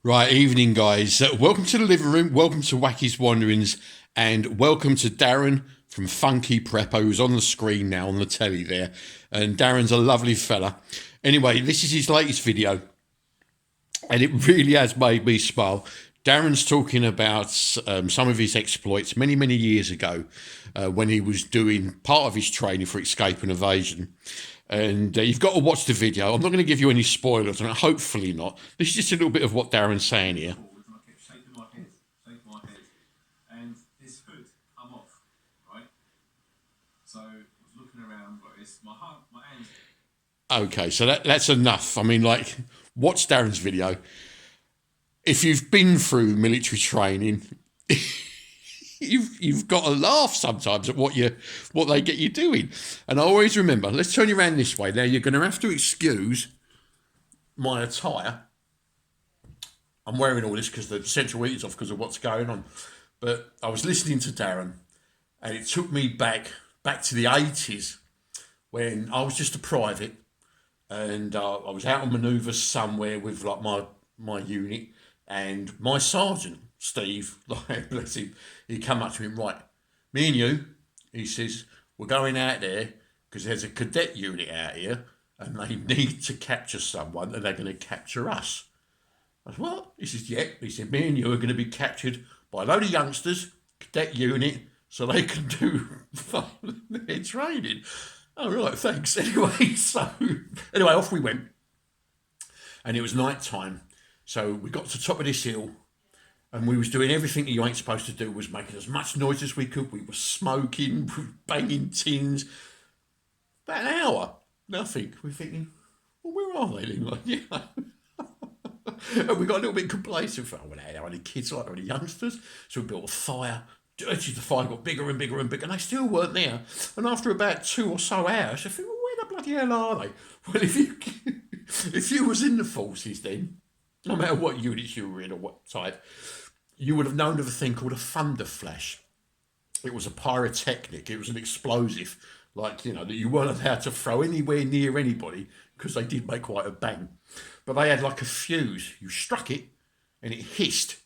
Right, evening, guys. Welcome to the living room. Welcome to Wacky's Wanderings, and welcome to Darren from Funky Prepper, who's on the screen now on the telly there. And Darren's a lovely fella. Anyway, this is his latest video, and it really has made me smile. Darren's talking about some of his exploits many years ago when he was doing part of his training for escape and evasion. And you've got to watch the video. I'm not going to give you any spoilers, and hopefully not. This is just a little bit of what Darren's saying here. I kept shaking my head, and this hood come off, right? So I was looking around, but it's my hands. Okay, so that's enough. I mean, like, watch Darren's video. If you've been through military training, you've got to laugh sometimes at what they get you doing. And I always remember, let's turn you around this way. Now you're going to have to excuse my attire. I'm wearing all this because the central heating's off because of what's going on. But I was listening to Darren, and it took me back to the 80s when I was just a private, and I was out on manoeuvres somewhere with like my unit, and my sergeant Steve, like, bless him, he come up to him, right, me and you, he says, we're going out there because there's a cadet unit out here and they need to capture someone and they're going to capture us. I said, what? He says, yeah. He said, me and you are going to be captured by a load of youngsters, cadet unit, so they can do their training. Oh, right, thanks. Anyway, off we went. And it was night time. So we got to the top of this hill, and we was doing everything that you ain't supposed to do, was making as much noise as we could. We were smoking, we were banging tins. About an hour, nothing. We're thinking, well, where are they? Like, you know? And we got a little bit complacent. Oh, well, there are any kids, like there are any youngsters. So we built a fire. Actually, the fire got bigger and bigger and bigger, and they still weren't there. And after about 2 or so hours, I think, well, where the bloody hell are they? Well, if you was in the forces then, no matter what units you were in or what type, you would have known of a thing called a thunder flash. It was a pyrotechnic. It was an explosive, like, you know, that you weren't allowed to throw anywhere near anybody because they did make quite a bang. But they had like a fuse. You struck it and it hissed.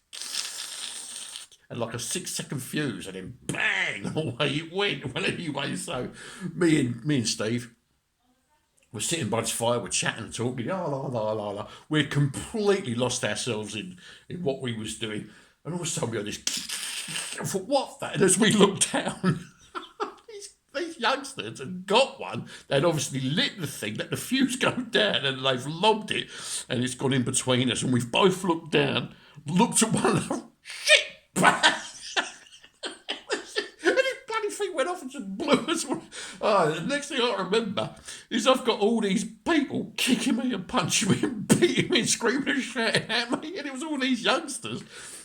And like a 6-second fuse, and then bang, away it went. Well, anyway, so me and Steve, we're sitting by this fire, we're chatting and talking, la. We'd completely lost ourselves in what we was doing. And all of a sudden we had this, I thought, what that? And as we looked down, these youngsters had got one. They'd obviously lit the thing, let the fuse go down, and they've lobbed it, and it's gone in between us. And we've both looked down, looked at one another, shit! And his bloody thing went off and just blew us. Oh, the next thing I remember is I've got all these people kicking me and punching me and beating me and screaming and shouting at me, and it was all these youngsters,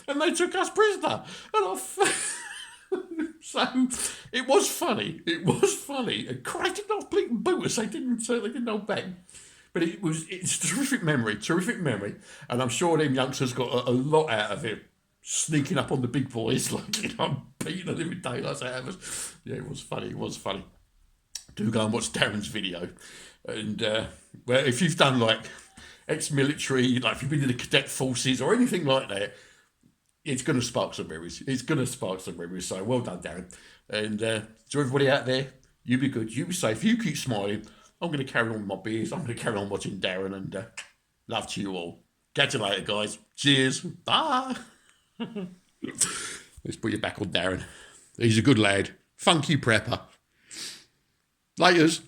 and they took us prisoner. And so it was funny. And Christ, did not blink and boot us. They didn't hold back. But it's a terrific memory, and I'm sure them youngsters got a lot out of it. Sneaking up on the big boys, like, you know, beating the living daylights out of us. Yeah, it was funny. Do go and watch Darren's video. And, well, if you've done, like, ex-military, like, if you've been in the cadet forces or anything like that, it's going to spark some memories. So, well done, Darren. And to everybody out there, you be good, you be safe, you keep smiling. I'm going to carry on with my beers. I'm going to carry on watching Darren, and love to you all. Catch you later, guys. Cheers. Bye. Let's put you back on Darren. He's a good lad. Funky prepper. Laters.